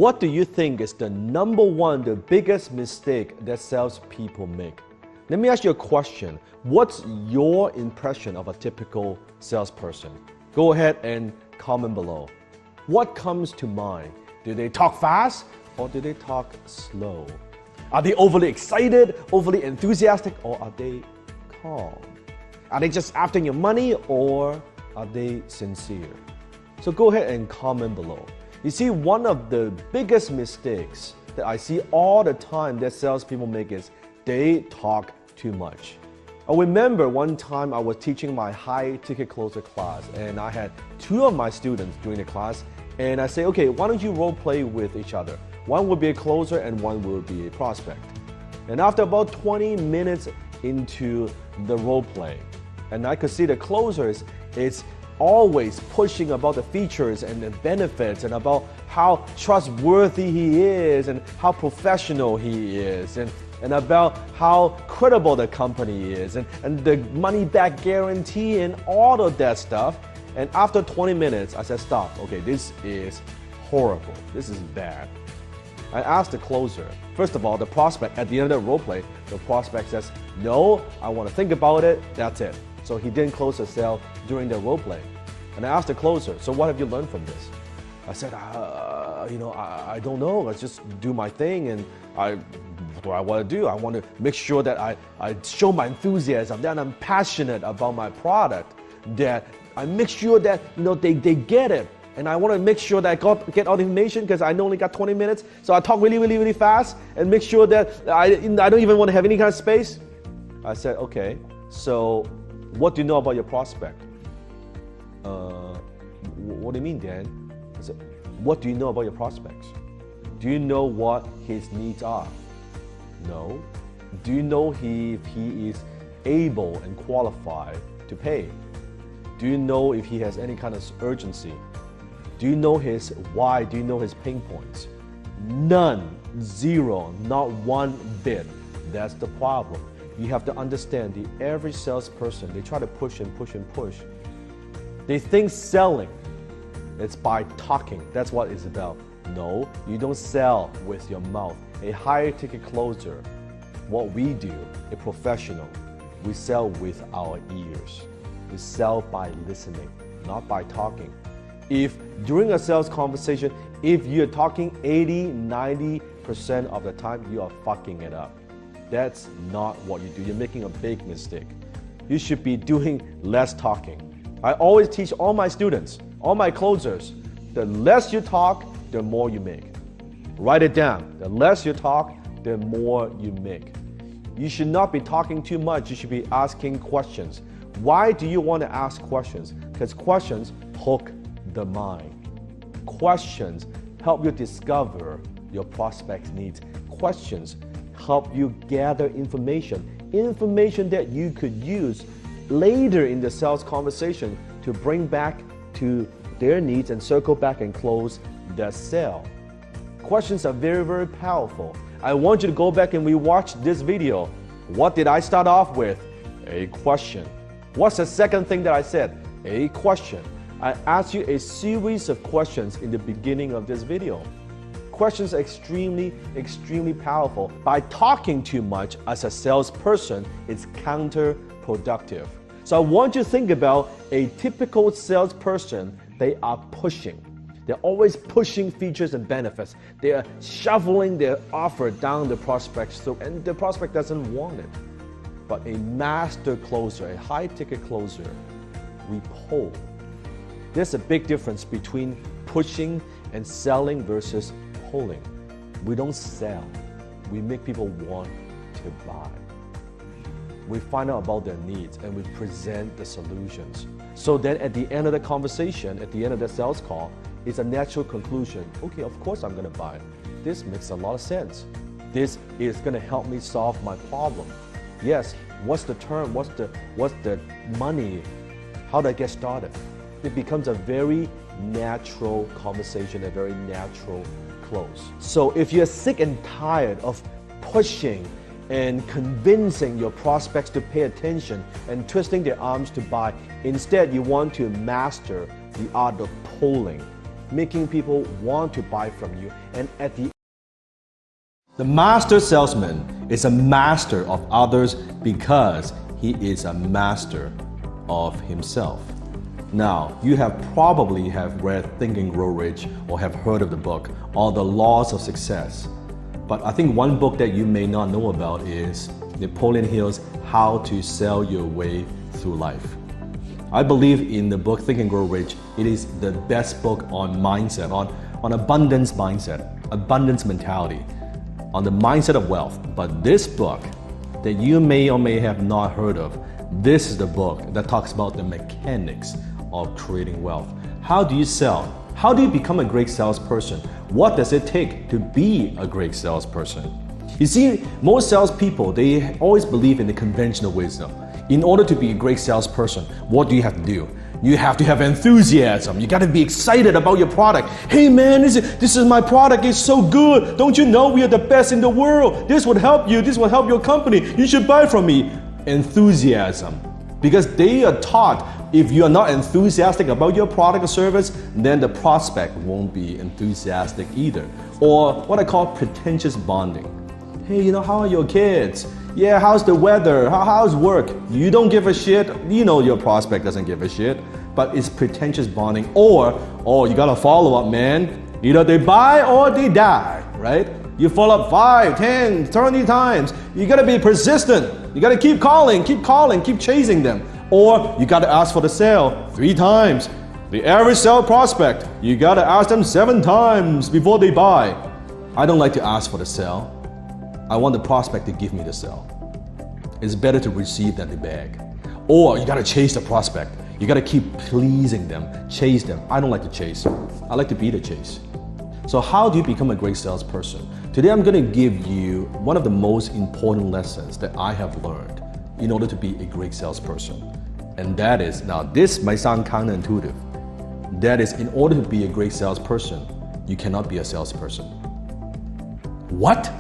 What do you think is the number one, the biggest mistake that salespeople make? Let me ask you a question. What's your impression of a typical salesperson? Go ahead and comment below. What comes to mind? Do they talk fast or do they talk slow? Are they overly excited, overly enthusiastic, or are they calm? Are they just after your money or are they sincere? So go ahead and comment below. You see, one of the biggest mistakes that I see all the time that salespeople make is they talk too much. I remember one time I was teaching my high ticket closer class and I had two of my students during the class and I say, okay, why don't you role play with each other? One will be a closer and one will be a prospect. And after about 20 minutes into the role play, and I could see the closer is always pushing about the features and the benefits and about how trustworthy he is and how professional he is and about how credible the company is and the money back guarantee and all of that stuff. And after 20 minutes, I said, stop. Okay, this is horrible. This is bad. I asked the closer. First of all, the prospect, at the end of the role play, the prospect says, no, I want to think about it. That's it. So he didn't close the sale during the role play. And I asked the closer, so what have you learned from this? I said, I don't know. Let's just do my thing. And what do I want to do? I want to make sure that I show my enthusiasm, that I'm passionate about my product, that I make sure that they get it. And I want to make sure that I get all the information because I only got 20 minutes. So I talk really fast and make sure that I don't even want to have any kind of space. I said, okay, so what do you know about your prospect? What do you mean, Dan? I said, what do you know about your prospects? Do you know what his needs are? No. Do you know if he is able and qualified to pay? Do you know if he has any kind of urgency? Do you know his why? Do you know his pain points? None, zero, not one bit. That's the problem. You have to understand the average salesperson, they try to push and push and push. They think selling, it's by talking. That's what it's about. No, you don't sell with your mouth. A higher ticket closer, what we do, a professional, we sell with our ears. We sell by listening, not by talking. If during a sales conversation, if you're talking 80-90% of the time, you are fucking it up. That's not what you do. You're making a big mistake. You should be doing less talking. I always teach all my students, all my closers, the less you talk, the more you make. Write it down. The less you talk, the more you make. You should not be talking too much. You should be asking questions. Why do you want to ask questions? Because questions hook the mind. Questions help you discover your prospect's needs. Questions help you gather information that you could use later in the sales conversation to bring back to their needs and circle back and close the sale. Questions are very powerful. I want you to go back and rewatch this video. What did I start off with? A question. What's the second thing that I said? A question. I asked you a series of questions in the beginning of this video. Questions are extremely powerful. By talking too much as a salesperson, it's counterproductive. So I want you to think about a typical salesperson. They are pushing. They're always pushing features and benefits. They are shoveling their offer down the prospect's throat, and the prospect doesn't want it. But a master closer, a high ticket closer, we pull. There's a big difference between pushing and selling versus pulling. We don't sell. We make people want to buy. We find out about their needs and we present the solutions. So then at the end of the conversation, at the end of the sales call, it's a natural conclusion. Okay, of course I'm going to buy it. This makes a lot of sense. This is going to help me solve my problem. Yes, what's the term? What's the money? How do I get started? It becomes a very natural conversation, a very natural close. So if you're sick and tired of pushing and convincing your prospects to pay attention and twisting their arms to buy, instead you want to master the art of pulling. making people want to buy from you, and at the master salesman is a master of others because he is a master of himself. Now, you probably have read Think and Grow Rich or have heard of the book or The Laws of Success. But I think one book that you may not know about is Napoleon Hill's How to Sell Your Way Through Life. I believe in the book Think and Grow Rich. It is the best book on mindset, on abundance mindset, abundance mentality, on the mindset of wealth. But this book that you may or may have not heard of, this is the book that talks about the mechanics of creating wealth. How do you sell? How do you become a great salesperson? What does it take to be a great salesperson? You see, most salespeople, they always believe in the conventional wisdom. In order to be a great salesperson, what do you have to do? You have to have enthusiasm. You got to be excited about your product. Hey man, this is my product. It's so good. Don't you know we are the best in the world? This would help you. This will help your company. You should buy from me. Enthusiasm. Because they are taught if you are not enthusiastic about your product or service, then the prospect won't be enthusiastic either. Or what I call pretentious bonding. Hey, how are your kids? Yeah, how's the weather? How's work? You don't give a shit. You know your prospect doesn't give a shit. But it's pretentious bonding. Or you gotta follow up, man. Either they buy or they die, right? You follow up 5, 10, 20 times. You gotta be persistent. You gotta keep calling, keep chasing them. Or you gotta ask for the sale 3 times. The average sale prospect, you gotta ask them 7 times before they buy. I don't like to ask for the sale. I want the prospect to give me the sale. It's better to receive than to beg. Or you gotta chase the prospect. You gotta keep pleasing them, chase them. I don't like to chase. I like to be the chase. So how do you become a great salesperson? Today I'm gonna give you one of the most important lessons that I have learned in order to be a great salesperson. And that is, now this might sound counterintuitive, that is, in order to be a great salesperson, you cannot be a salesperson. What?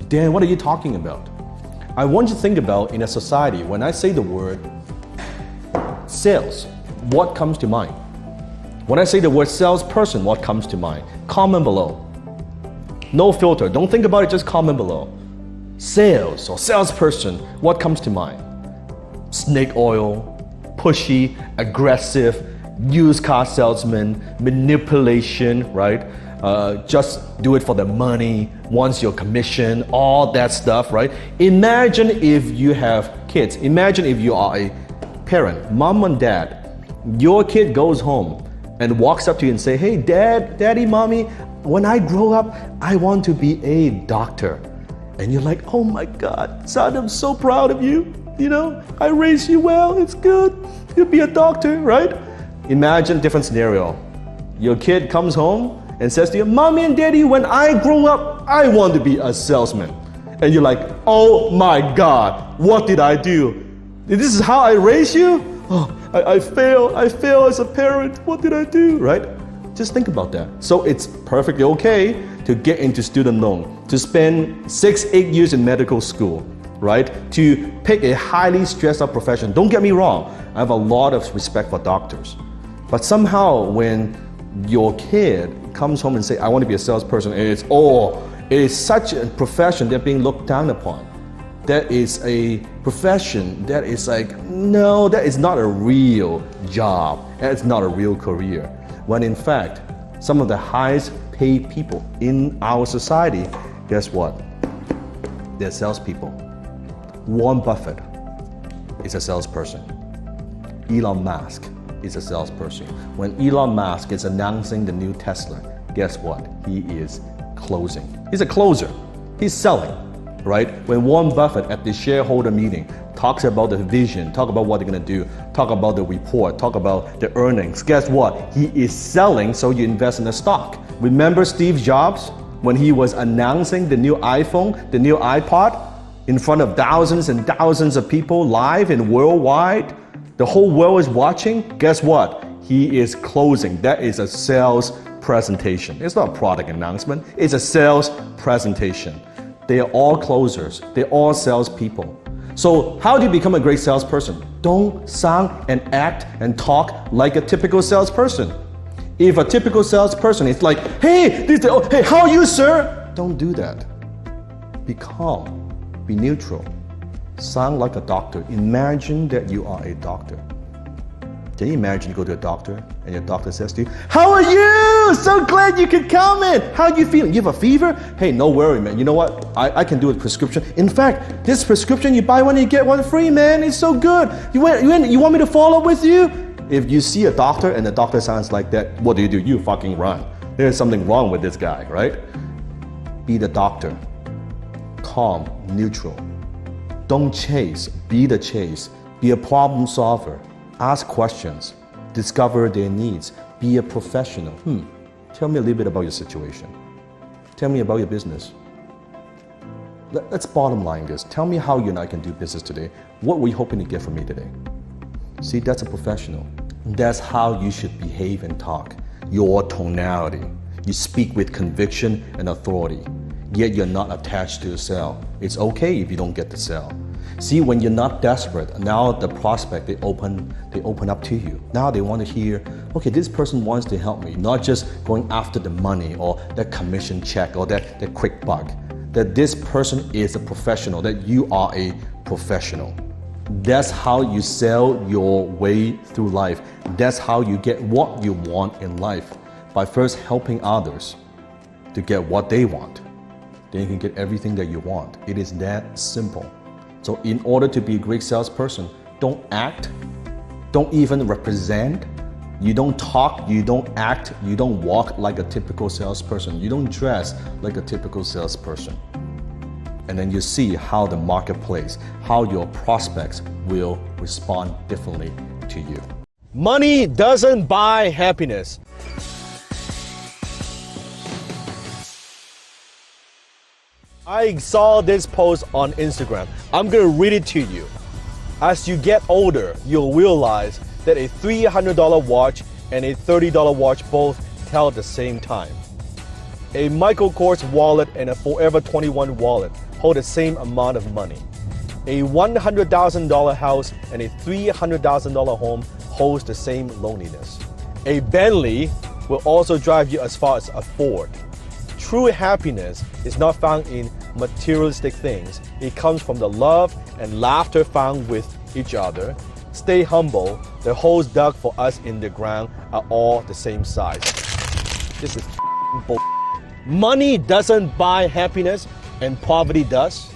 Dan, what are you talking about? I want you to think about in a society, when I say the word sales, what comes to mind? When I say the word salesperson, what comes to mind? Comment below. No filter, don't think about it, just comment below. Sales or salesperson, what comes to mind? Snake oil, pushy, aggressive, used car salesman, manipulation, right? Just do it for the money, wants your commission, all that stuff, right? Imagine if you have kids. Imagine if you are a parent, mom and dad. Your kid goes home and walks up to you and say, hey, dad, daddy, mommy, when I grow up, I want to be a doctor. And you're like, oh my God, son, I'm so proud of you. I raised you well, it's good. You'll be a doctor, right? Imagine a different scenario. Your kid comes home and says to you, mommy and daddy, when I grow up, I want to be a salesman. And you're like, oh my God, what did I do? This is how I raised you? Oh, I fail as a parent. What did I do, right? Just think about that. So it's perfectly okay to get into student loan, to spend 6-8 years in medical school, right? To pick a highly stressed out profession. Don't get me wrong, I have a lot of respect for doctors. But somehow when your kid comes home and say, I want to be a salesperson, and it is such a profession that's being looked down upon. That is a profession that is like, no, that is not a real job. That's not a real career. When in fact, some of the highest paid people in our society, guess what? They're salespeople. Warren Buffett is a salesperson. Elon Musk is a salesperson. When Elon Musk is announcing the new Tesla, guess what? He is closing. He's a closer. He's selling, right? When Warren Buffett at the shareholder meeting talks about the vision, talk about what they're gonna do, talk about the report, talk about the earnings, guess what? He is selling, so you invest in the stock. Remember Steve Jobs when he was announcing the new iPhone, the new iPod, in front of thousands and thousands of people live and worldwide? The whole world is watching. Guess what? He is closing. That is a sales presentation. It's not a product announcement. It's a sales presentation. They are all closers. They're all salespeople. So how do you become a great salesperson? Don't sound and act and talk like a typical salesperson. If a typical salesperson is like, hey, hey, how are you, sir? Don't do that. Be calm, be neutral, sound like a doctor. Imagine that you are a doctor. Can you imagine you go to a doctor and your doctor says to you, how are you? So glad you could come in. How are you feeling? You have a fever? Hey, no worry, man. You know what? I can do a prescription. In fact, this prescription, you buy one, you get one free, man. It's so good. You want me to follow up with you? If you see a doctor and the doctor sounds like that, what do? You fucking run. There's something wrong with this guy, right? Be the doctor. Calm, neutral. Don't chase, be the chase. Be a problem solver. Ask questions. Discover their needs. Be a professional. Tell me a little bit about your situation. Tell me about your business. Let's bottom line this. Tell me how you and I can do business today. What were you hoping to get from me today? See, that's a professional. That's how you should behave and talk. Your tonality. You speak with conviction and authority, yet you're not attached to the sale. It's okay if you don't get the sale. See, when you're not desperate, now the prospect, they open up to you. Now they want to hear, okay, this person wants to help me, not just going after the money or that commission check or that quick buck. That this person is a professional, that you are a professional. That's how you sell your way through life. That's how you get what you want in life, by first helping others to get what they want. Then you can get everything that you want. It is that simple. So in order to be a great salesperson, don't act, don't even represent, you don't talk, you don't act, you don't walk like a typical salesperson, you don't dress like a typical salesperson. And then you see how the marketplace, how your prospects will respond differently to you. Money doesn't buy happiness. I saw this post on Instagram. I'm gonna read it to you. As you get older, you'll realize that a $300 watch and a $30 watch both tell the same time. A Michael Kors wallet and a Forever 21 wallet hold the same amount of money. A $100,000 house and a $300,000 home holds the same loneliness. A Bentley will also drive you as far as a Ford. True happiness is not found in materialistic things. It comes from the love and laughter found with each other. Stay humble. The holes dug for us in the ground are all the same size. This is bull. Money doesn't buy happiness and poverty does.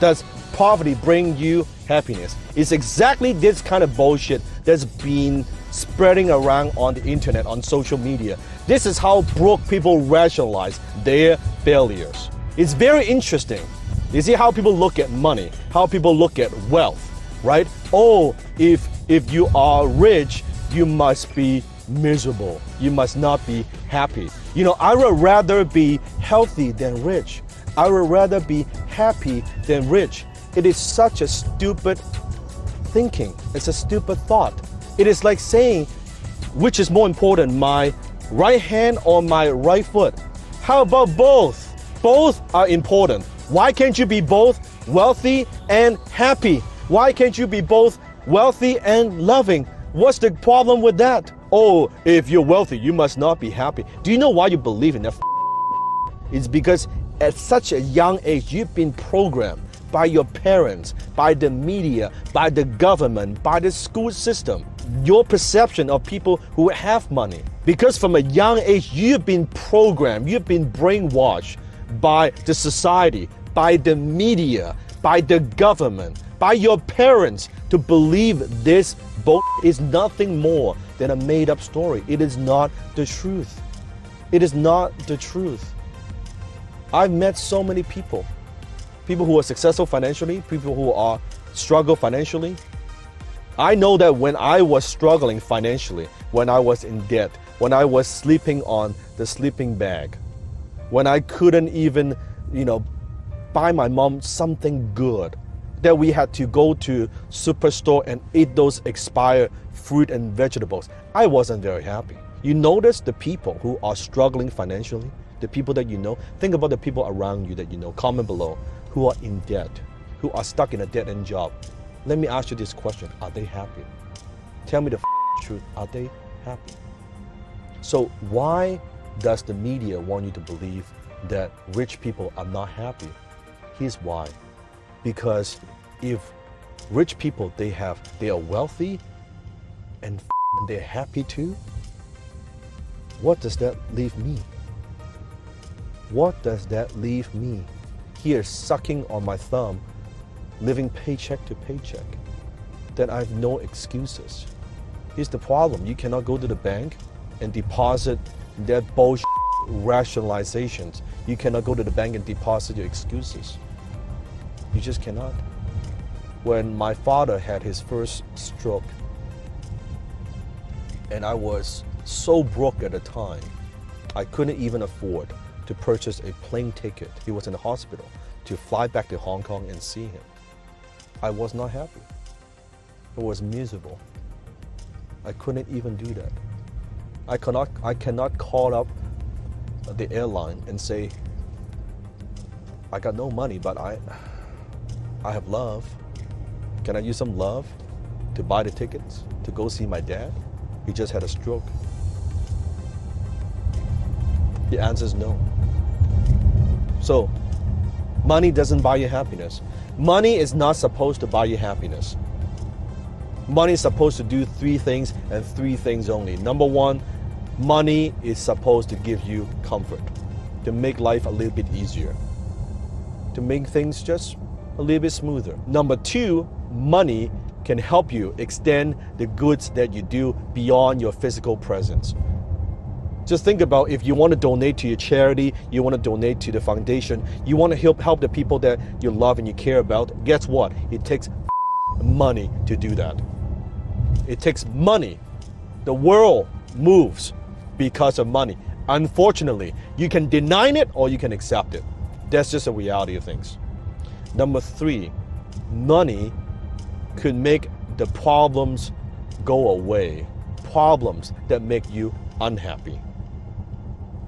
Does poverty bring you happiness? It's exactly this kind of bullshit that's been spreading around on the internet, on social media. This is how broke people rationalize their failures. It's very interesting. You see how people look at money, how people look at wealth, right? Oh, if you are rich, you must be miserable. You must not be happy. You know, I would rather be healthy than rich. I would rather be happy than rich. It is such a stupid thinking. It's a stupid thought. It is like saying, which is more important, my right hand or my right foot? How about both? Both are important. Why can't you be both wealthy and happy? Why can't you be both wealthy and loving? What's the problem with that? Oh, if you're wealthy, you must not be happy. Do you know why you believe in that? It's because at such a young age, you've been programmed by your parents, by the media, by the government, by the school system. Your perception of people who have money. Because from a young age, you've been programmed, you've been brainwashed by the society, by the media, by the government, by your parents to believe this is nothing more than a made-up story. It is not the truth. It is not the truth. I've met so many people who are successful financially, people who are struggle financially. I know that when I was struggling financially, when I was in debt, when I was sleeping on the sleeping bag, when I couldn't even, buy my mom something good, that we had to go to superstore and eat those expired fruit and vegetables, I wasn't very happy. You notice the people who are struggling financially, the people that you know, think about the people around you that you know, comment below, who are in debt, who are stuck in a dead-end job. Let me ask you this question, are they happy? Tell me the truth, are they happy? So why does the media want you to believe that rich people are not happy? Here's why. Because if rich people, they are wealthy and they're happy too, what does that leave me? What does that leave me? Here, sucking on my thumb, living paycheck to paycheck. Then I have no excuses. Here's the problem. You cannot go to the bank and deposit that bullshit rationalizations. You cannot go to the bank and deposit your excuses. You just cannot. When my father had his first stroke, and I was so broke at the time, I couldn't even afford to purchase a plane ticket. He was in the hospital to fly back to Hong Kong and see him. I was not happy. I was miserable. I couldn't even do that. I cannot call up the airline and say, I got no money, but I have love. Can I use some love to buy the tickets to go see my dad? He just had a stroke. The answer is no. So, money doesn't buy you happiness. Money is not supposed to buy you happiness. Money is supposed to do three things and three things only. Number one, money is supposed to give you comfort, to make life a little bit easier, to make things just a little bit smoother. Number two, money can help you extend the goods that you do beyond your physical presence. Just think about if you want to donate to your charity, you want to donate to the foundation, you want to help the people that you love and you care about. Guess what? It takes money to do that. It takes money. The world moves because of money. Unfortunately, you can deny it or you can accept it. That's just a reality of things. Number three, money could make the problems go away. Problems that make you unhappy.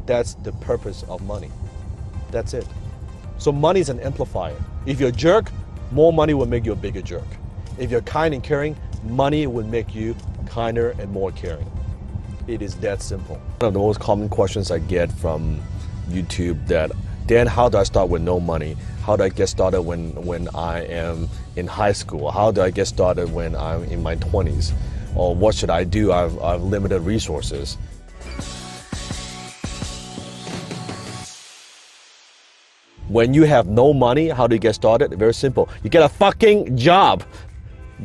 That's the purpose of money. That's it. So money is an amplifier. If you're a jerk, more money will make you a bigger jerk. If you're kind and caring, money will make you kinder and more caring. It is that simple. One of the most common questions I get from YouTube that, Dan, how do I start with no money? How do I get started when I am in high school? How do I get started when I'm in my 20s? Or what should I do? I've limited resources. When you have no money, how do you get started? Very simple. You get a fucking job.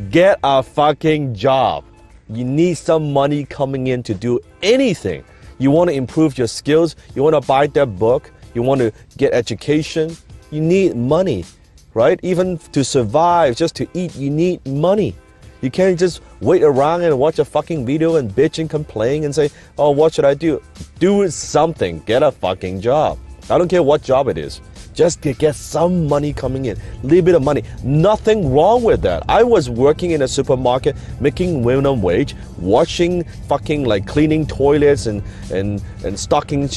Get a fucking job. You need some money coming in to do anything. You want to improve your skills. You want to buy that book. You want to get education. You need money, right? Even to survive, just to eat, you need money. You can't just wait around and watch a fucking video and bitch and complain and say, oh, what should I do? Do something. Get a fucking job. I don't care what job it is. Just to get some money coming in, a little bit of money. Nothing wrong with that. I was working in a supermarket, making minimum wage, washing fucking like cleaning toilets and stocking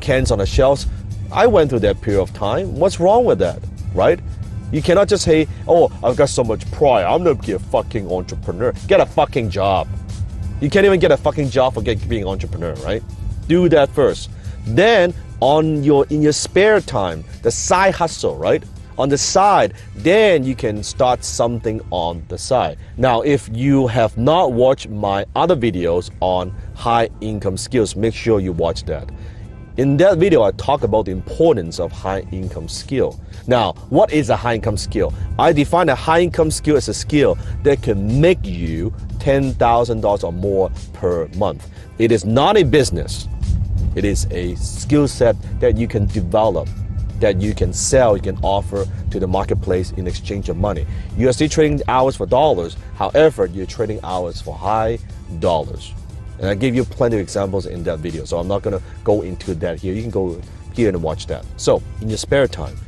cans on the shelves. I went through that period of time. What's wrong with that, right? You cannot just say, oh, I've got so much pride, I'm gonna be a fucking entrepreneur. Get a fucking job. You can't even get a fucking job for being an entrepreneur, right? Do that first. Then in your spare time, the side hustle, right? On the side, then you can start something on the side. Now, if you have not watched my other videos on high income skills, make sure you watch that. In that video, I talk about the importance of high income skill. Now, what is a high income skill? I define a high income skill as a skill that can make you $10,000 or more per month. It is not a business. It is a skill set that you can develop, that you can sell, you can offer to the marketplace in exchange of money. You are still trading hours for dollars, however, you're trading hours for high dollars. And I gave you plenty of examples in that video, so I'm not gonna go into that here. You can go here and watch that. So, in your spare time,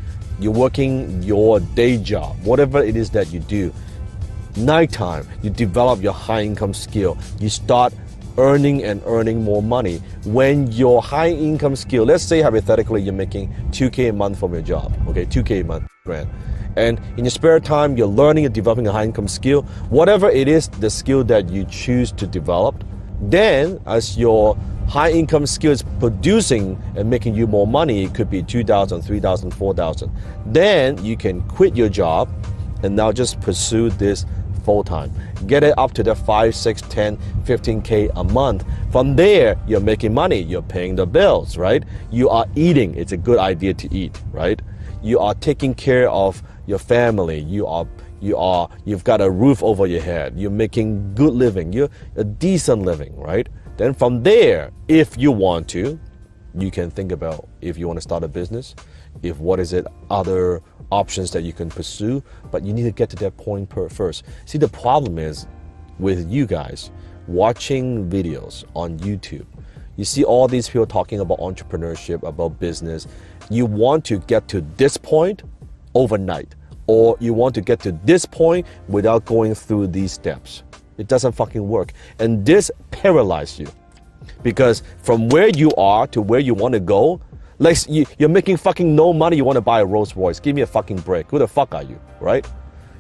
you're working your day job, whatever it is that you do. Nighttime, you develop your high income skill. You start earning more money. When your high income skill, let's say hypothetically you're making 2K a month from your job, okay, 2K a month, grand. And in your spare time, you're learning and developing a high income skill, whatever it is, the skill that you choose to develop, then as your high income skills producing and making you more money, it could be 2,000, 3,000, 4,000. Then you can quit your job and now just pursue this full-time. Get it up to the 5, 6, 10, 15K a month. From there, you're making money, you're paying the bills, right? You are eating, it's a good idea to eat, right? You are taking care of your family, you've got a roof over your head, you're making good living, you're a decent living, right? Then from there, if you want to, you can think about if you want to start a business, if what is it, other options that you can pursue, but you need to get to that point first. See, the problem is with you guys watching videos on YouTube, you see all these people talking about entrepreneurship, about business. You want to get to this point overnight, or you want to get to this point without going through these steps. It doesn't fucking work. And this paralyzes you. Because from where you are to where you want to go, like you're making fucking no money, you want to buy a Rolls Royce. Give me a fucking break. Who the fuck are you, right?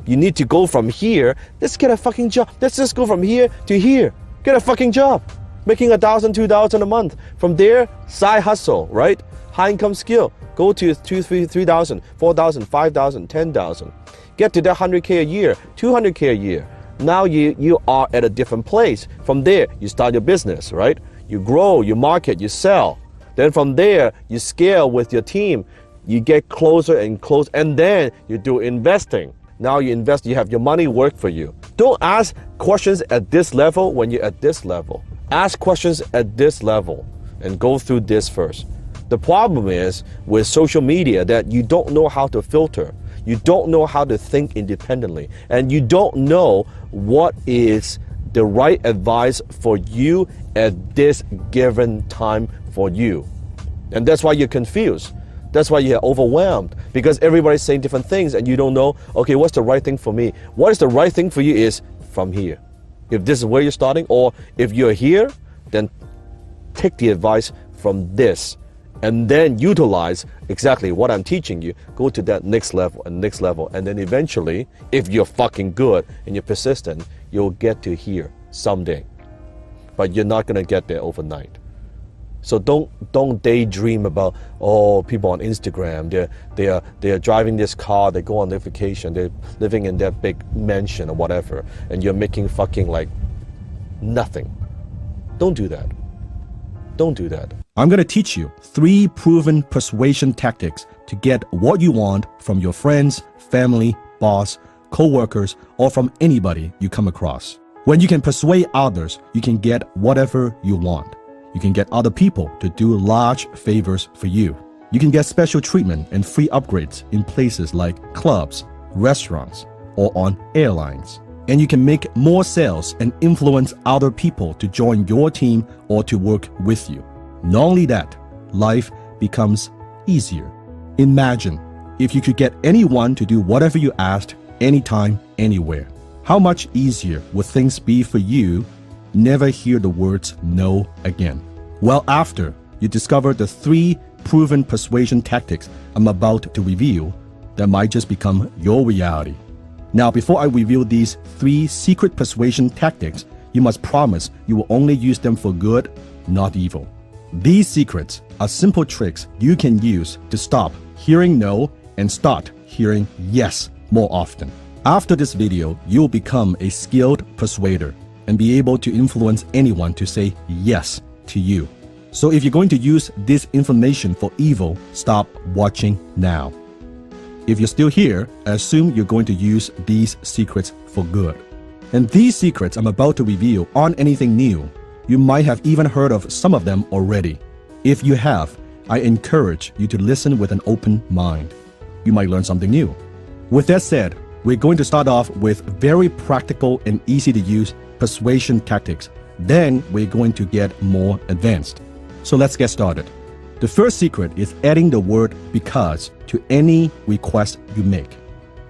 You need to go from here. Let's get a fucking job. Let's just go from here to here. Get a fucking job. Making 1,000, 2,000 a month. From there, side hustle, right? High income skill. Go to 2,000, 3,000, 4,000, 5,000, 10,000. Get to that 100K a year, 200K a year. Now you are at a different place. From there, you start your business, right? You grow, you market, you sell. Then from there, you scale with your team. You get closer and closer, and then you do investing. Now you invest, you have your money work for you. Don't ask questions at this level when you're at this level. Ask questions at this level and go through this first. The problem is with social media that you don't know how to filter. You don't know how to think independently, and you don't know what is the right advice for you at this given time for you. And that's why you're confused. That's why you're overwhelmed, because everybody's saying different things and you don't know, okay, what's the right thing for me? What is the right thing for you is from here. If this is where you're starting, or if you're here, then take the advice from this and then utilize exactly what I'm teaching you. Go to that next level, and then eventually, if you're fucking good and you're persistent, you'll get to here someday. But you're not gonna get there overnight. So don't daydream about, oh, people on Instagram, they are driving this car, they go on their vacation, they're living in that big mansion or whatever, and you're making fucking like nothing. Don't do that. Don't do that. I'm going to teach you 3 proven persuasion tactics to get what you want from your friends, family, boss, co-workers, or from anybody you come across. When you can persuade others, you can get whatever you want. You can get other people to do large favors for you. You can get special treatment and free upgrades in places like clubs, restaurants, or on airlines. And you can make more sales and influence other people to join your team or to work with you. Not only that, life becomes easier. Imagine if you could get anyone to do whatever you asked, anytime, anywhere. How much easier would things be for you? Never hear the words no again. Well, after you discover the 3 proven persuasion tactics I'm about to reveal, that might just become your reality. Now, before I reveal these 3 secret persuasion tactics, you must promise you will only use them for good, not evil. These secrets are simple tricks you can use to stop hearing no and start hearing yes more often. After this video, you'll become a skilled persuader and be able to influence anyone to say yes to you. So if you're going to use this information for evil, stop watching now. If you're still here, I assume you're going to use these secrets for good. And these secrets I'm about to reveal aren't anything new. You might have even heard of some of them already. If you have, I encourage you to listen with an open mind. You might learn something new. With that said, we're going to start off with very practical and easy to use persuasion tactics. Then we're going to get more advanced. So let's get started. The first secret is adding the word because to any request you make.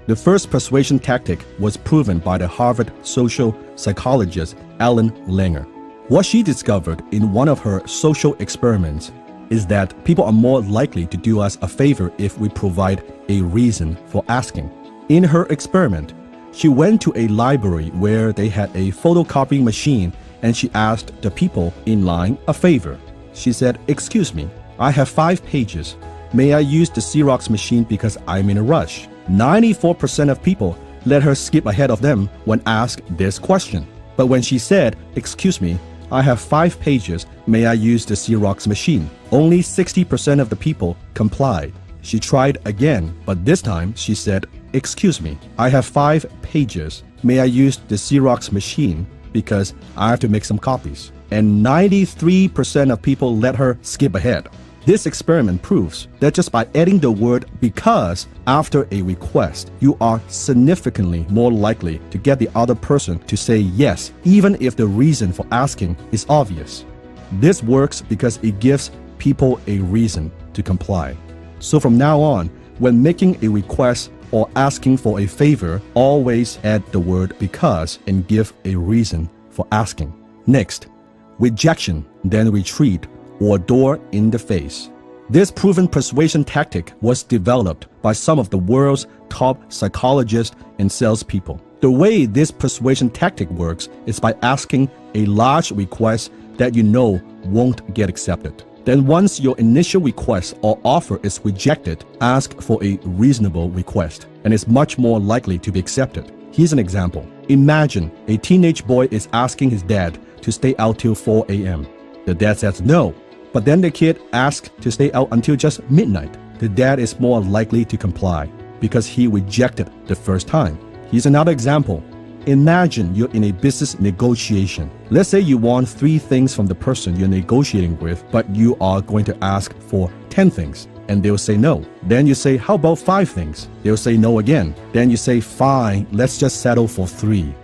The first persuasion tactic was proven by the Harvard social psychologist Ellen Langer. What she discovered in one of her social experiments is that people are more likely to do us a favor if we provide a reason for asking. In her experiment, she went to a library where they had a photocopying machine and she asked the people in line a favor. She said, "Excuse me, I have 5 pages. May I use the Xerox machine because I'm in a rush?" 94% of people let her skip ahead of them when asked this question. But when she said, "Excuse me, I have 5 pages, may I use the Xerox machine?" only 60% of the people complied. She tried again, but this time she said, "Excuse me, I have 5 pages, may I use the Xerox machine because I have to make some copies?" And 93% of people let her skip ahead. This experiment proves that just by adding the word "because" after a request, you are significantly more likely to get the other person to say yes, even if the reason for asking is obvious. This works because it gives people a reason to comply. So from now on, when making a request or asking for a favor, always add the word "because" and give a reason for asking. Next, rejection, then retreat, or door in the face. This proven persuasion tactic was developed by some of the world's top psychologists and salespeople. The way this persuasion tactic works is by asking a large request that you know won't get accepted. Then once your initial request or offer is rejected, ask for a reasonable request, and it's much more likely to be accepted. Here's an example. Imagine a teenage boy is asking his dad to stay out till 4 a.m. The dad says no, but then the kid asks to stay out until just midnight. The dad is more likely to comply because he rejected the first time. Here's another example. Imagine you're in a business negotiation. Let's say you want 3 things from the person you're negotiating with, but you are going to ask for 10 things, and they'll say no. Then you say, "How about 5 things?" They'll say no again. Then you say, "Fine, let's just settle for 3.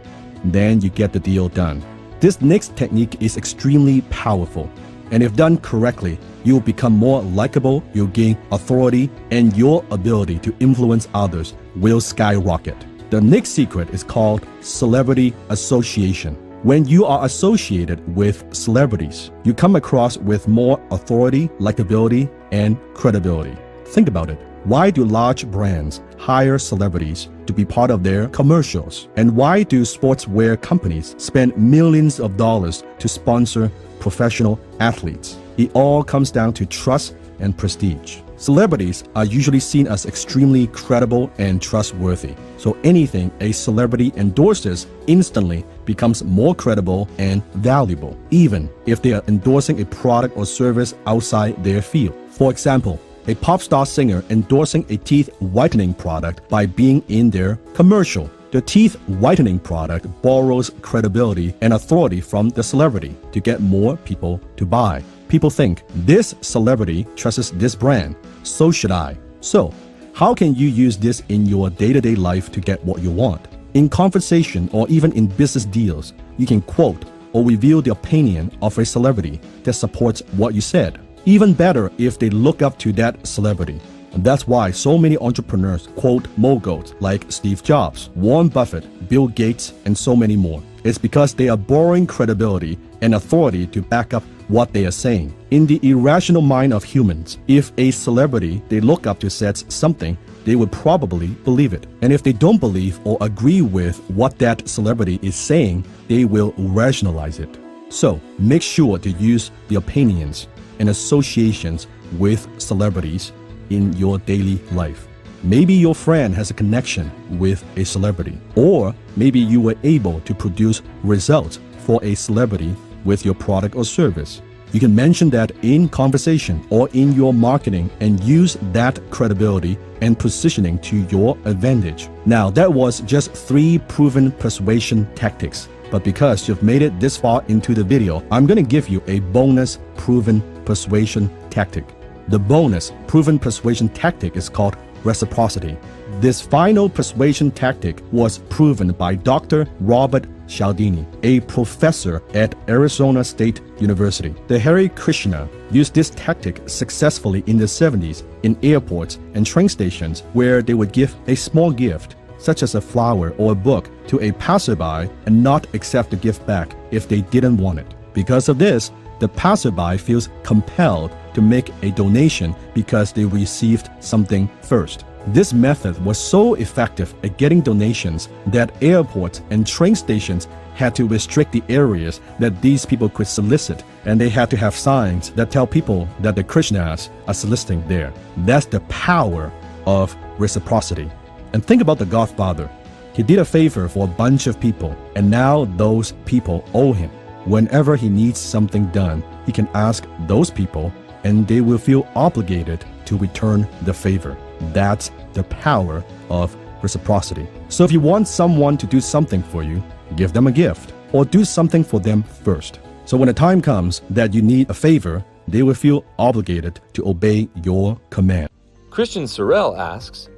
Then you get the deal done. This next technique is extremely powerful, and if done correctly, you'll become more likable, you'll gain authority, and your ability to influence others will skyrocket. The next secret is called celebrity association. When you are associated with celebrities, you come across with more authority, likability, and credibility. Think about it. Why do large brands hire celebrities to be part of their commercials? And why do sportswear companies spend millions of dollars to sponsor professional athletes? It all comes down to trust and prestige. Celebrities are usually seen as extremely credible and trustworthy. So anything a celebrity endorses instantly becomes more credible and valuable, even if they are endorsing a product or service outside their field. For example, a pop star singer endorsing a teeth whitening product by being in their commercial. The teeth whitening product borrows credibility and authority from the celebrity to get more people to buy. People think, this celebrity trusts this brand, so should I. So, how can you use this in your day-to-day life to get what you want? In conversation or even in business deals, you can quote or reveal the opinion of a celebrity that supports what you said. Even better if they look up to that celebrity. And that's why so many entrepreneurs quote moguls like Steve Jobs, Warren Buffett, Bill Gates, and so many more. It's because they are borrowing credibility and authority to back up what they are saying. In the irrational mind of humans, if a celebrity they look up to says something, they would probably believe it. And if they don't believe or agree with what that celebrity is saying, they will rationalize it. So make sure to use the opinions and associations with celebrities in your daily life. Maybe your friend has a connection with a celebrity, or maybe you were able to produce results for a celebrity with your product or service. You can mention that in conversation or in your marketing and use that credibility and positioning to your advantage. Now, that was just 3 proven persuasion tactics. But because you've made it this far into the video, I'm going to give you a bonus proven persuasion tactic. The bonus proven persuasion tactic is called reciprocity. This final persuasion tactic was proven by Dr. Robert Cialdini, a professor at Arizona State University. The Hare Krishna used this tactic successfully in the 70s in airports and train stations, where they would give a small gift, such as a flower or a book, to a passerby and not accept the gift back if they didn't want it. Because of this, the passerby feels compelled to make a donation because they received something first. This method was so effective at getting donations that airports and train stations had to restrict the areas that these people could solicit, and they had to have signs that tell people that the Krishnas are soliciting there. That's the power of reciprocity. And think about the Godfather. He did a favor for a bunch of people, and now those people owe him. Whenever he needs something done, he can ask those people, and they will feel obligated to return the favor. That's the power of reciprocity. So if you want someone to do something for you, give them a gift, or do something for them first. So when the time comes that you need a favor, they will feel obligated to obey your command. Christian Sorrell asks,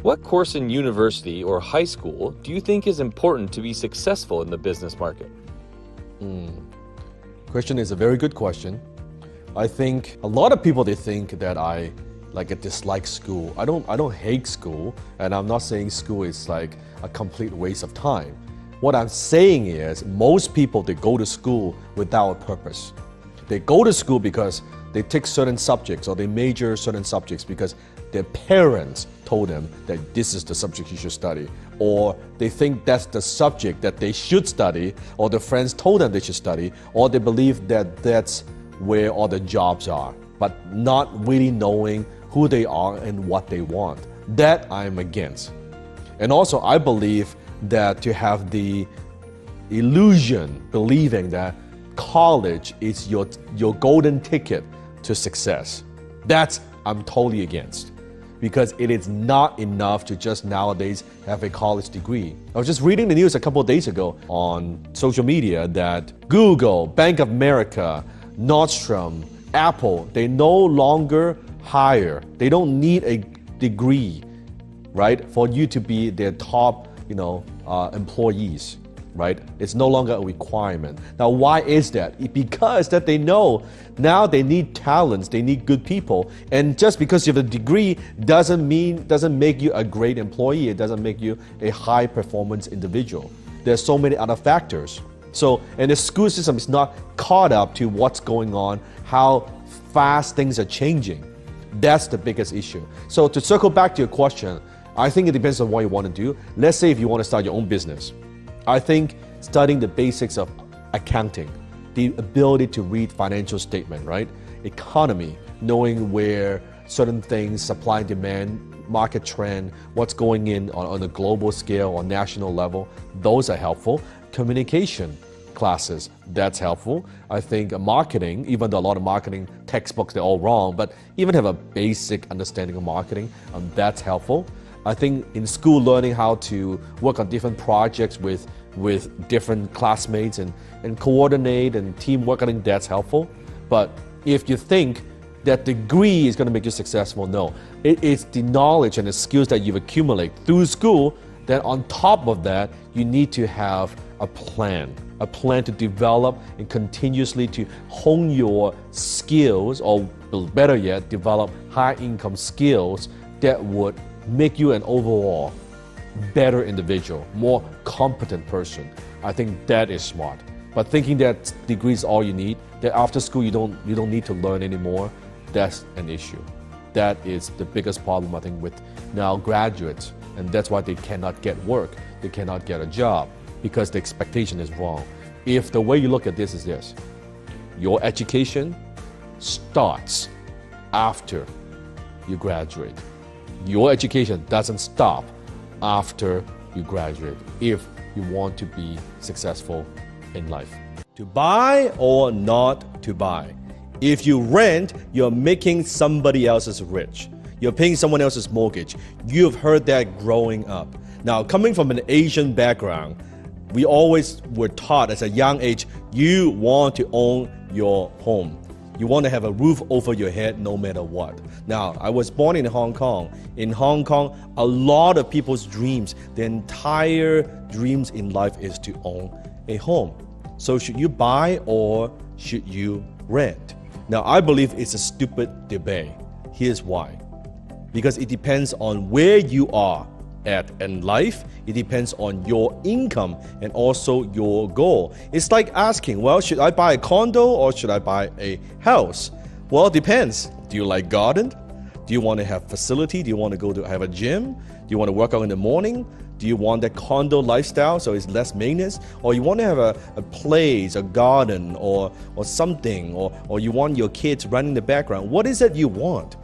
what course in university or high school do you think is important to be successful in the business market? Question is a very good question. I think a lot of people, they think that I dislike school. I don't hate school, and I'm not saying school is like a complete waste of time. What I'm saying is most people, they go to school without a purpose. They go to school because they take certain subjects or they major certain subjects because their parents told them that this is the subject you should study, or they think that's the subject that they should study, or their friends told them they should study, or they believe that that's where all the jobs are, but not really knowing who they are and what they want. That I'm against. And also I believe that to have the illusion, believing that college is your golden ticket to success, that's I'm totally against. Because it is not enough to just nowadays have a college degree. I was just reading the news a couple of days ago on social media that Google, Bank of America, Nordstrom, Apple, they no longer hire. They don't need a degree, right, for you to be their top, employees, right? It's no longer a requirement. Now, why is that? Because that they know now they need talents, they need good people, and just because you have a degree doesn't make you a great employee. It doesn't make you a high performance individual. There's so many other factors. So, and the school system is not caught up to what's going on, how fast things are changing. That's the biggest issue. So to circle back to your question, I think it depends on what you want to do. Let's say if you want to start your own business, I think studying the basics of accounting, the ability to read financial statement, right? Economy, knowing where certain things, supply and demand, market trend, what's going in on a global scale or national level, those are helpful. Communication classes, that's helpful. I think marketing, even though a lot of marketing textbooks, they're all wrong, but even have a basic understanding of marketing, that's helpful. I think in school, learning how to work on different projects with different classmates and coordinate and teamwork, I think that's helpful. But if you think that degree is going to make you successful, no. It is the knowledge and the skills that you've accumulated through school. Then on top of that, you need to have a plan to develop and continuously to hone your skills, or better yet, develop high income skills that would make you an overall better individual, more competent person. I think that is smart. But thinking that degree is all you need, that after school you don't need to learn anymore, that's an issue. That is the biggest problem, I think, with now graduates, and that's why they cannot get work, they cannot get a job, because the expectation is wrong. If the way you look at this is this, your education starts after you graduate. Your education doesn't stop after you graduate if you want to be successful in life. To buy or not to buy. If you rent, you're making somebody else's rich. You're paying someone else's mortgage. You've heard that growing up. Now, coming from an Asian background, we always were taught as a young age, you want to own your home. You want to have a roof over your head no matter what. Now, I was born in Hong Kong. In Hong Kong, a lot of people's dreams, their entire dreams in life is to own a home. So should you buy or should you rent? Now, I believe it's a stupid debate. Here's why. Because it depends on where you are at in life. It depends on your income and also your goal. It's like asking, well, should I buy a condo or should I buy a house? Well, it depends. Do you like garden? Do you want to have facility? Do you want to go to have a gym? Do you want to work out in the morning? Do you want that condo lifestyle so it's less maintenance? Or you want to have a place, a garden, or something, or you want your kids running in the background? What is it you want?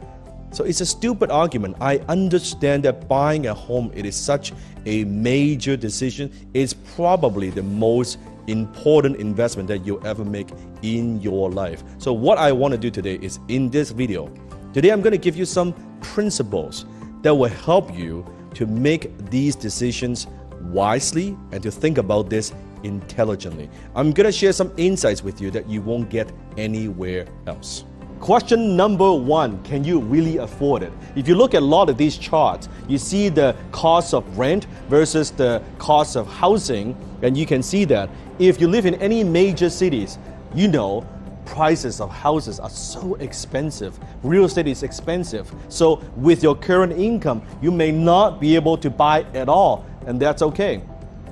So it's a stupid argument. I understand that buying a home, it is such a major decision. It's probably the most important investment that you'll ever make in your life. So what I want to do today is in this video, today I'm going to give you some principles that will help you to make these decisions wisely and to think about this intelligently. I'm going to share some insights with you that you won't get anywhere else. Question number one, can you really afford it? If you look at a lot of these charts, you see the cost of rent versus the cost of housing, and you can see that if you live in any major cities, you know prices of houses are so expensive. Real estate is expensive. So with your current income, you may not be able to buy at all, and that's okay.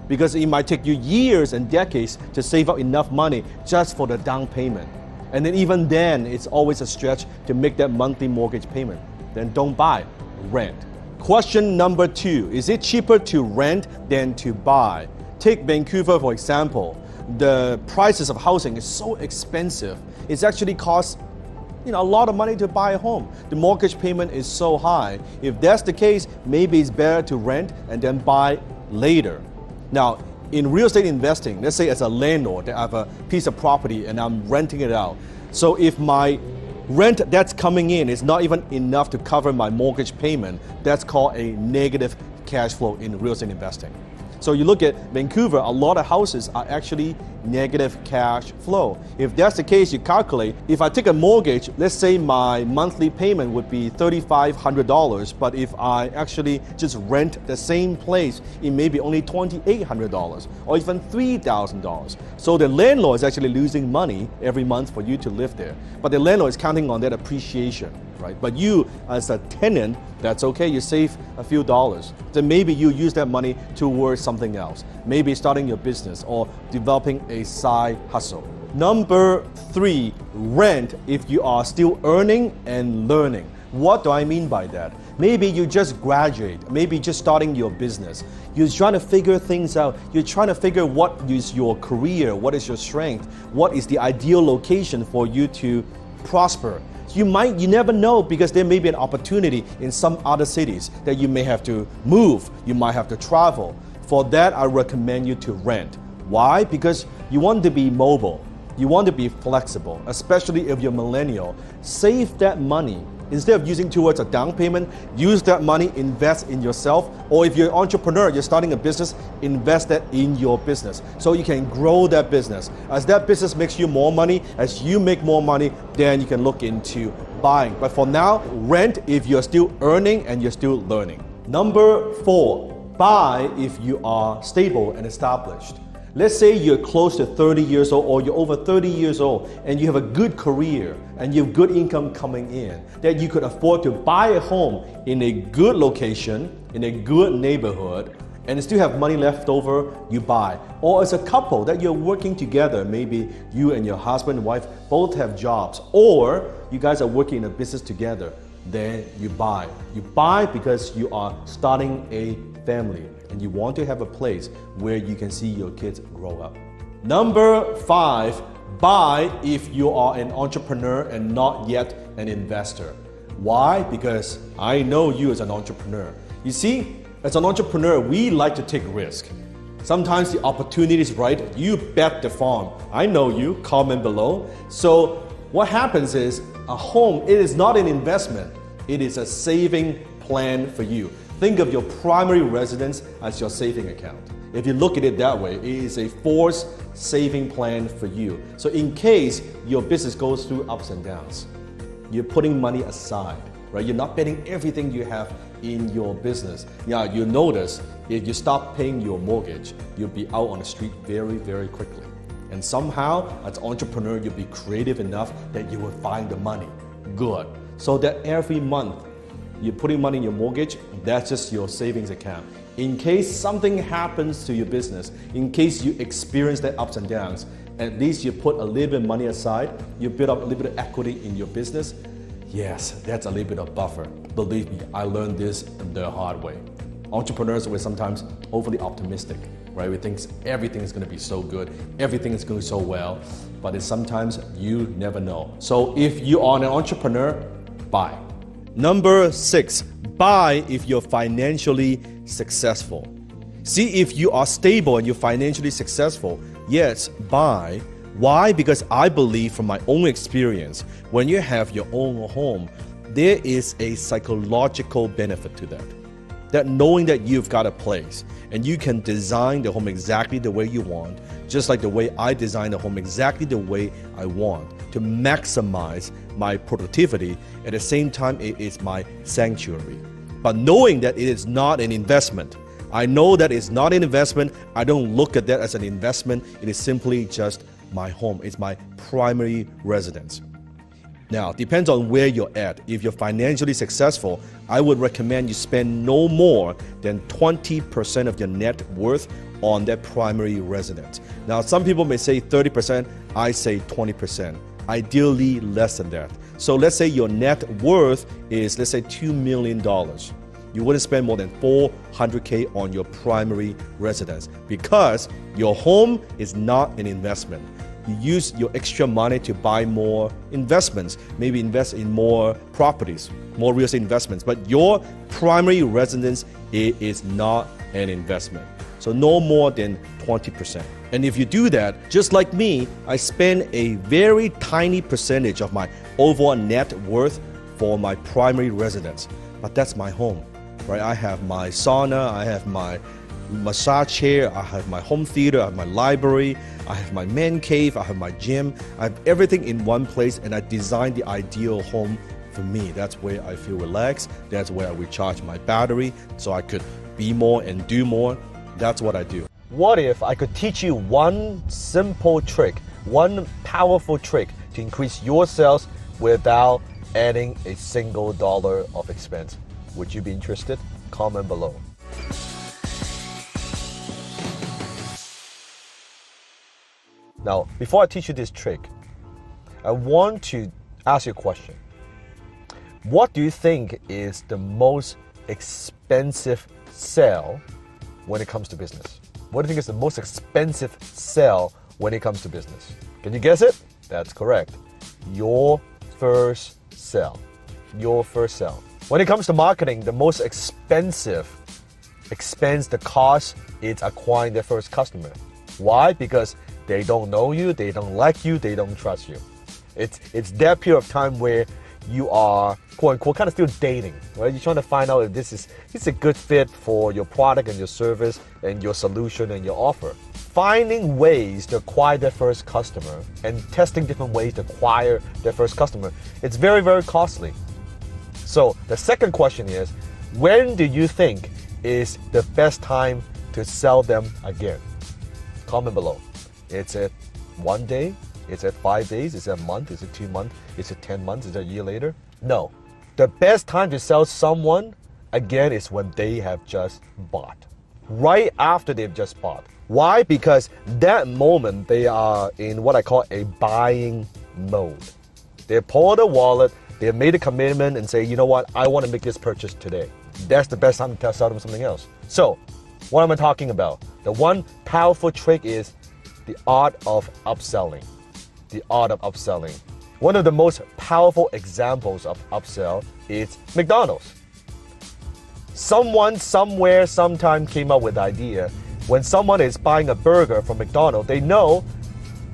Because it might take you years and decades to save up enough money just for the down payment. And then even then, it's always a stretch to make that monthly mortgage payment. Then don't buy, rent. Question number two, is it cheaper to rent than to buy? Take Vancouver, for example. The prices of housing is so expensive. It's actually costs a lot of money to buy a home. The mortgage payment is so high. If that's the case, maybe it's better to rent and then buy later. Now, in real estate investing, let's say as a landlord, I have a piece of property and I'm renting it out. So if my rent that's coming in is not even enough to cover my mortgage payment, that's called a negative cash flow in real estate investing. So you look at Vancouver, a lot of houses are actually negative cash flow. If that's the case, you calculate, if I take a mortgage, let's say my monthly payment would be $3,500, but if I actually just rent the same place, it may be only $2,800 or even $3,000. So the landlord is actually losing money every month for you to live there. But the landlord is counting on that appreciation, right? But you, as a tenant, that's okay, you save a few dollars. Then maybe you use that money towards something else. Maybe starting your business or developing a side hustle. Number three, rent if you are still earning and learning. What do I mean by that? Maybe you just graduate, maybe just starting your business. You're trying to figure things out. You're trying to figure what is your career, what is your strength, what is the ideal location for you to prosper. You never know, because there may be an opportunity in some other cities that you may have to move, you might have to travel. For that, I recommend you to rent. Why? Because you want to be mobile, you want to be flexible, especially if you're millennial. Save that money. Instead of using towards a down payment, use that money, invest in yourself. Or if you're an entrepreneur, you're starting a business, invest that in your business so you can grow that business. As that business makes you more money, as you make more money, then you can look into buying. But for now, rent if you're still earning and you're still learning. Number four, buy if you are stable and established. Let's say you're close to 30 years old or you're over 30 years old and you have a good career and you have good income coming in, that you could afford to buy a home in a good location, in a good neighborhood, and still have money left over, you buy. Or as a couple that you're working together, maybe you and your husband and wife both have jobs, or you guys are working in a business together, then you buy. You buy because you are starting a family and you want to have a place where you can see your kids grow up. Number five, buy if you are an entrepreneur and not yet an investor. Why? Because I know you as an entrepreneur. You see, as an entrepreneur, we like to take risk. Sometimes the opportunity is right, you bet the farm. I know you, comment below. So what happens is, a home, it is not an investment, it is a saving plan for you. Think of your primary residence as your saving account. If you look at it that way, it is a forced saving plan for you. So in case your business goes through ups and downs, you're putting money aside, right? You're not betting everything you have in your business. Yeah, you notice if you stop paying your mortgage, you'll be out on the street very, very quickly. And somehow, as an entrepreneur, you'll be creative enough that you will find the money. Good. So that every month, you're putting money in your mortgage, that's just your savings account. In case something happens to your business, in case you experience the ups and downs, at least you put a little bit of money aside, you build up a little bit of equity in your business. Yes, that's a little bit of buffer. Believe me, I learned this the hard way. Entrepreneurs were sometimes overly optimistic, right? We think everything is going to be so good, everything is going so well, but sometimes you never know. So if you are an entrepreneur, buy. Number 6, buy if you're financially successful. See, if you are stable and you're financially successful, yes, buy. Why? Because I believe from my own experience, when you have your own home, there is a psychological benefit to that. That knowing that you've got a place and you can design the home exactly the way you want, just like the way I design the home exactly the way I want, to maximize my productivity. At the same time, it is my sanctuary. But knowing that it is not an investment, I know that it's not an investment. I don't look at that as an investment. It is simply just my home. It's my primary residence. Now, it depends on where you're at. If you're financially successful, I would recommend you spend no more than 20% of your net worth on that primary residence. Now, some people may say 30%, I say 20%. Ideally, less than that. So let's say your net worth is, let's say, $2 million. You wouldn't spend more than $400K on your primary residence because your home is not an investment. You use your extra money to buy more investments, maybe invest in more properties, more real estate investments, but your primary residence is not an investment. So no more than 20%. And if you do that, just like me, I spend a very tiny percentage of my overall net worth for my primary residence. But that's my home, right? I have my sauna, I have my massage chair, I have my home theater, I have my library, I have my man cave, I have my gym. I have everything in one place, and I designed the ideal home for me. That's where I feel relaxed. That's where I recharge my battery so I could be more and do more. That's what I do. What if I could teach you one simple trick, one powerful trick to increase your sales without adding a single dollar of expense? Would you be interested? Comment below. Now, before I teach you this trick, I want to ask you a question. What do you think is the most expensive sale when it comes to business? What do you think is the most expensive sale when it comes to business? Can you guess it? That's correct. Your first sale. Your first sale. When it comes to marketing, the most expensive expense, the cost, is acquiring their first customer. Why? Because they don't know you, they don't like you, they don't trust you. It's that period of time where you are, quote unquote, kind of still dating, right? You're trying to find out if this is a good fit for your product and your service and your solution and your offer. Finding ways to acquire their first customer and testing different ways to acquire their first customer, it's very, very costly. So the second question is, when do you think is the best time to sell them again? Comment below. Is it 1 day? Is it 5 days? Is it a month? Is it 2 months? Is it 10 months? Is it a year later? No. The best time to sell someone, again, is when they have just bought. Right after they've just bought. Why? Because that moment they are in what I call a buying mode. They pull the wallet, they have made a commitment and say, you know what, I want to make this purchase today. That's the best time to sell them something else. So, what am I talking about? The one powerful trick is the art of upselling. The art of upselling. One of the most powerful examples of upsell is McDonald's. Someone, somewhere, sometime came up with the idea. When someone is buying a burger from McDonald's, they know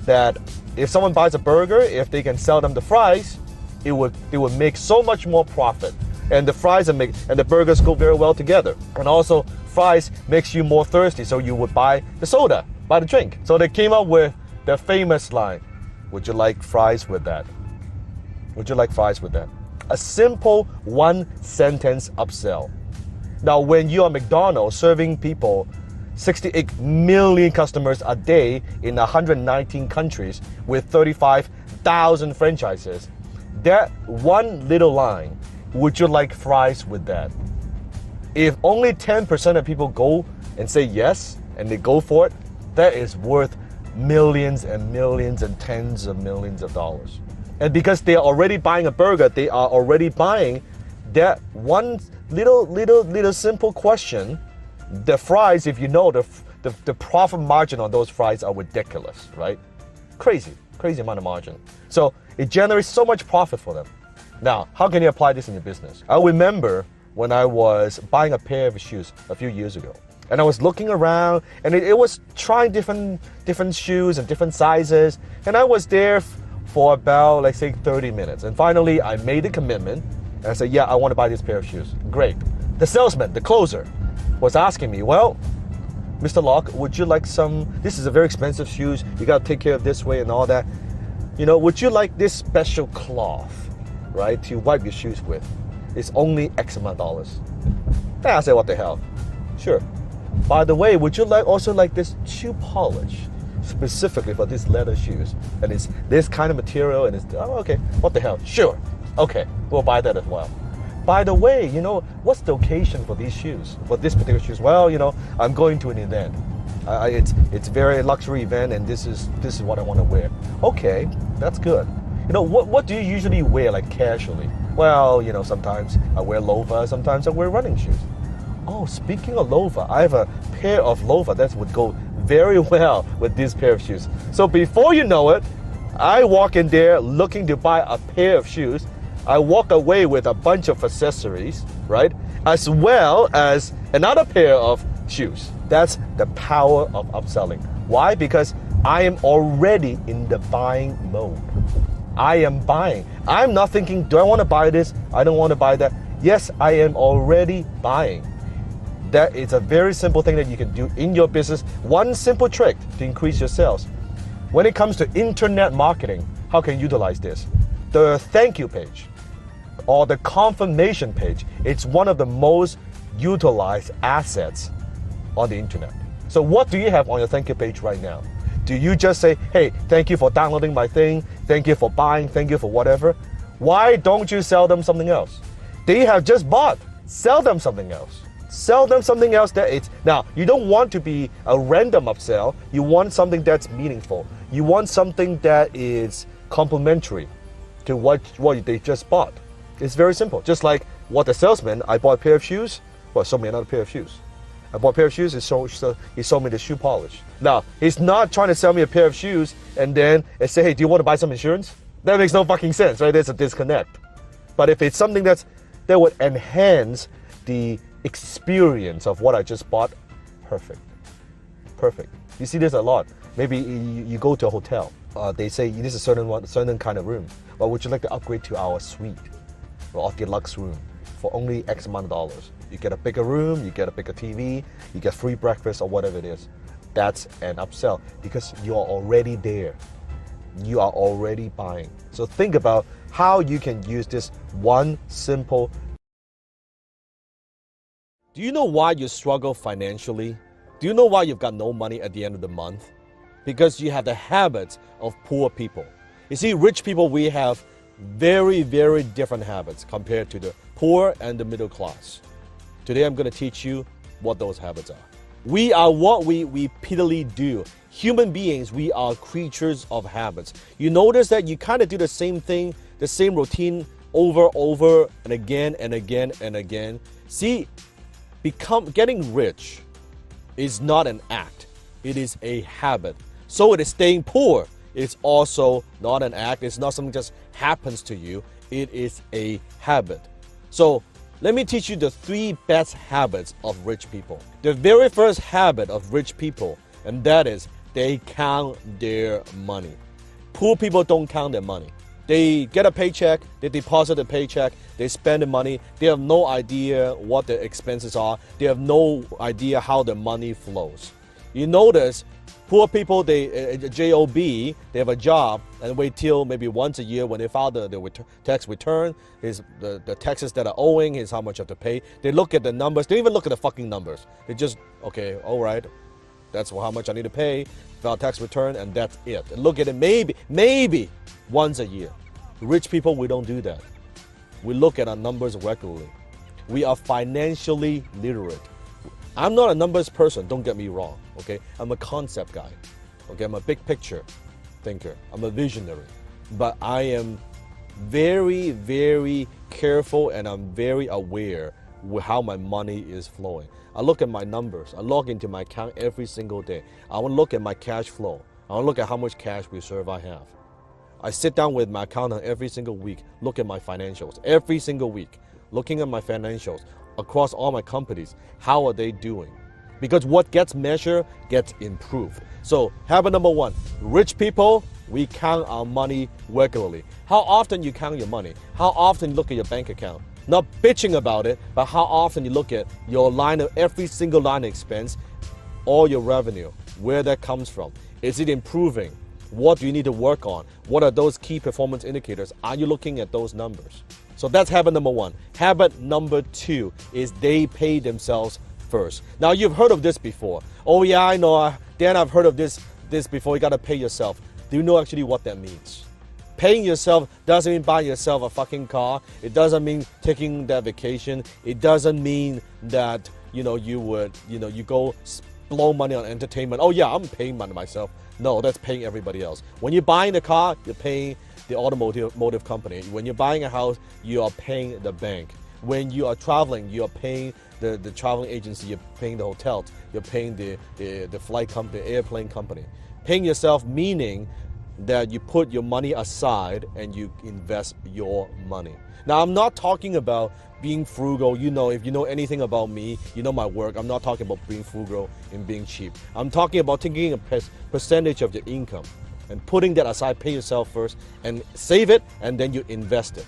that if someone buys a burger, if they can sell them the fries, they would make so much more profit. And the fries and the burgers go very well together. And also, fries makes you more thirsty, so you would buy the soda, buy the drink. So they came up with the famous line, would you like fries with that? Would you like fries with that? A simple one-sentence upsell. Now, when you are McDonald's serving people 68 million customers a day in 119 countries with 35,000 franchises, that one little line, would you like fries with that? If only 10% of people go and say yes, and they go for it, that is worth millions and millions and tens of millions of dollars. And because they are already buying a burger, they are already buying that one little simple question, the fries, if you know, the profit margin on those fries are ridiculous, right? Crazy amount of margin. So it generates so much profit for them. Now, how can you apply this in your business? I remember when I was buying a pair of shoes a few years ago, and I was looking around, and it was trying different shoes and different sizes, and I was there for about, like, say, 30 minutes. And finally, I made a commitment, and I said, yeah, I want to buy this pair of shoes. Great. The salesman, the closer, was asking me, well, Mr. Locke, would you like some, this is a very expensive shoes, you got to take care of this way and all that. You know, would you like this special cloth, right, to wipe your shoes with? It's only X amount of dollars. And I said, what the hell? Sure. By the way, would you also like this shoe polish specifically for these leather shoes? And it's this kind of material, and it's, oh, okay, what the hell? Sure. Okay, we'll buy that as well. By the way, you know, what's the occasion for these shoes, for this particular shoes? Well, you know, I'm going to an event. It's very luxury event, and this is what I want to wear. Okay, that's good. You know, what do you usually wear, like, casually? Well, you know, sometimes I wear loafers, sometimes I wear running shoes. Oh, speaking of loafer, I have a pair of loafer that would go very well with this pair of shoes. So before you know it, I walk in there looking to buy a pair of shoes. I walk away with a bunch of accessories, right? As well as another pair of shoes. That's the power of upselling. Why? Because I am already in the buying mode. I am buying. I'm not thinking, do I want to buy this? I don't want to buy that. Yes, I am already buying. That is a very simple thing that you can do in your business. One simple trick to increase your sales. When it comes to internet marketing, how can you utilize this? The thank you page or the confirmation page, it's one of the most utilized assets on the internet. So what do you have on your thank you page right now? Do you just say, hey, thank you for downloading my thing, thank you for buying, thank you for whatever? Why don't you sell them something else? They have just bought. Sell them something else. Sell them something else that it's, now, you don't want to be a random upsell. You want something that's meaningful. You want something that is complementary to what they just bought. It's very simple. Just like what the salesman, I bought a pair of shoes, well, sold me another pair of shoes. I bought a pair of shoes, he sold me the shoe polish. Now, he's not trying to sell me a pair of shoes and then say, hey, do you want to buy some insurance? That makes no fucking sense, right? There's a disconnect. But if it's something that would enhance the experience of what I just bought, perfect. Perfect. You see this a lot. Maybe you go to a hotel. They say this is a certain kind of room. Well, would you like to upgrade to our suite or deluxe room for only X amount of dollars? You get a bigger room, you get a bigger TV, you get free breakfast or whatever it is. That's an upsell because you are already there. You are already buying. So think about how you can use this one simple. Do you know why you struggle financially? Do you know why you've got no money at the end of the month? Because you have the habits of poor people. You see, rich people, we have very, very different habits compared to the poor and the middle class. Today, I'm going to teach you what those habits are. We are what we repeatedly do. Human beings, we are creatures of habits. You notice that you kind of do the same thing, the same routine over and again and again and again. See, getting rich is not an act. It is a habit. So it is staying poor. It's also not an act. It's not something that just happens to you. It is a habit. So let me teach you the 3 best habits of rich people. The very first habit of rich people, and that is they count their money. Poor people don't count their money. They get a paycheck, they deposit the paycheck, they spend the money. They have no idea what their expenses are. They have no idea how the money flows. You notice poor people, JOB, they have a job and wait till maybe once a year when they file the tax return, the taxes that are owing, is how much you have to pay. They look at the numbers. They don't even look at the fucking numbers. They just, okay, all right, that's how much I need to pay, file tax return, and that's it. And look at it maybe once a year. Rich people, we don't do that. We look at our numbers regularly. We are financially literate. I'm not a numbers person, don't get me wrong, okay? I'm a concept guy, okay? I'm a big picture thinker. I'm a visionary. But I am very, very careful, and I'm very aware with how my money is flowing. I look at my numbers. I log into my account every single day. I want to look at my cash flow. I want to look at how much cash reserve I have. I sit down with my accountant every single week, look at my financials every single week, looking at my financials across all my companies. How are they doing? Because what gets measured gets improved. So habit number one, rich people, we count our money regularly. How often you count your money? How often you look at your bank account? Not bitching about it, but how often you look at your line of every single line of expense, all your revenue, where that comes from. Is it improving? What do you need to work on? What are those key performance indicators? Are you looking at those numbers? So that's habit number one. Habit number two is they pay themselves first. Now you've heard of this before. Oh yeah, I know, Dan, I've heard of this before. You gotta pay yourself. Do you know actually what that means? Paying yourself doesn't mean buying yourself a fucking car. It doesn't mean taking that vacation. It doesn't mean that, you go blow money on entertainment. Oh yeah, I'm paying money myself. No, that's paying everybody else. When you're buying a car, you're paying the automotive company. When you're buying a house, you are paying the bank. When you are traveling, you are paying the traveling agency. You're paying the hotels. You're paying the flight company, airplane company. Paying yourself meaning that you put your money aside and you invest your money. Now, I'm not talking about being frugal. If you know anything about me, you know my work. I'm not talking about being frugal and being cheap. I'm talking about taking a percentage of your income and putting that aside, pay yourself first, and save it, and then you invest it.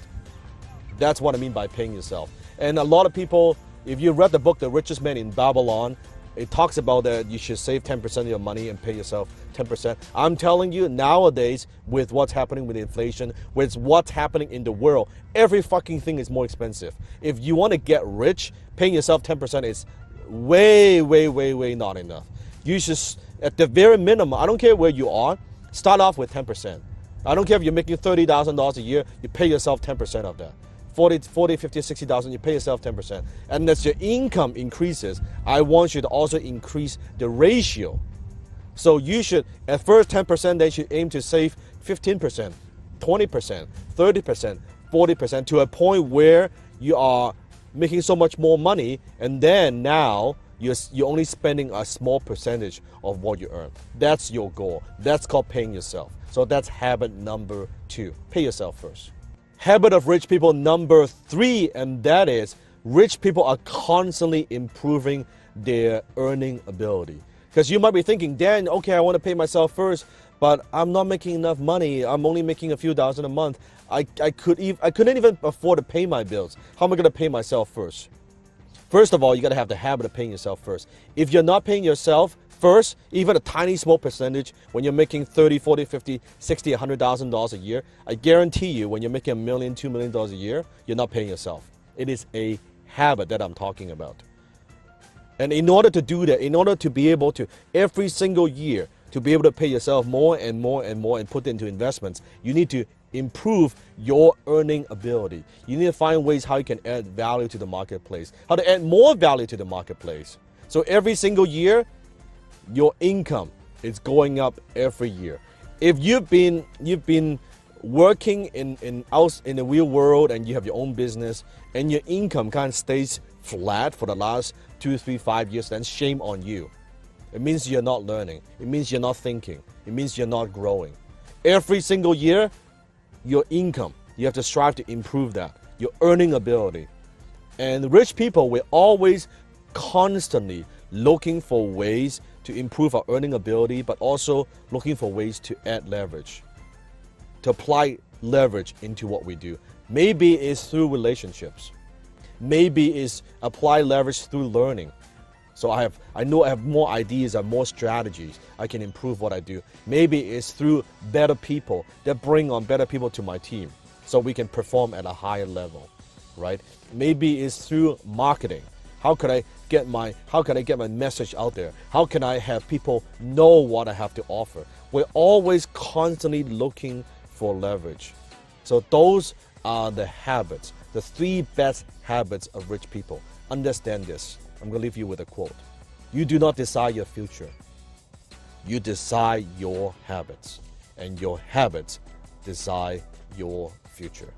That's what I mean by paying yourself. And a lot of people, if you read the book, The Richest Man in Babylon, it talks about that you should save 10% of your money and pay yourself 10%. I'm telling you, nowadays, with what's happening with inflation, with what's happening in the world, every fucking thing is more expensive. If you want to get rich, paying yourself 10% is way, way, way, way not enough. You should, at the very minimum, I don't care where you are, start off with 10%. I don't care if you're making $30,000 a year, you pay yourself 10% of that. 40, 50, 60,000, you pay yourself 10%. And as your income increases, I want you to also increase the ratio. So you should, at first 10%, they should aim to save 15%, 20%, 30%, 40%, to a point where you are making so much more money, and then now you're only spending a small percentage of what you earn. That's your goal. That's called paying yourself. So that's habit number two. Pay yourself first. Habit of rich people number three, and that is rich people are constantly improving their earning ability. Because you might be thinking, Dan, okay, I want to pay myself first, but I'm not making enough money. I'm only making a few thousand a month. I couldn't even afford to pay my bills. How am I going to pay myself first? First of all, you got to have the habit of paying yourself first. If you're not paying yourself first, even a tiny small percentage, when you're making 30, 40, 50, 60, $100,000 a year, I guarantee you when you're making $1 million, $2 million a year, you're not paying yourself. It is a habit that I'm talking about. And in order to do that, in order to be able to, every single year, to be able to pay yourself more and more and more and put into investments, you need to improve your earning ability. You need to find ways how you can add value to the marketplace, how to add more value to the marketplace. So every single year, your income is going up every year. If you've been working in the real world and you have your own business and your income kind of stays flat for the last 2, 3, 5 years, then shame on you. It means you're not learning. It means you're not thinking. It means you're not growing. Every single year, your income, you have to strive to improve that, your earning ability. And rich people will always constantly looking for ways to improve our earning ability, but also looking for ways to add leverage, to apply leverage into what we do. Maybe it's through relationships. Maybe it's apply leverage through learning. So I know I have more ideas and more strategies. I can improve what I do. Maybe it's through better people that bring on better people to my team so we can perform at a higher level, right? Maybe it's through marketing. How could I get my message out there? How can I have people know what I have to offer? We're always constantly looking for leverage. So those are the habits, the 3 best habits of rich people. Understand this. I'm going to leave you with a quote. You do not decide your future. You decide your habits. And your habits decide your future. future.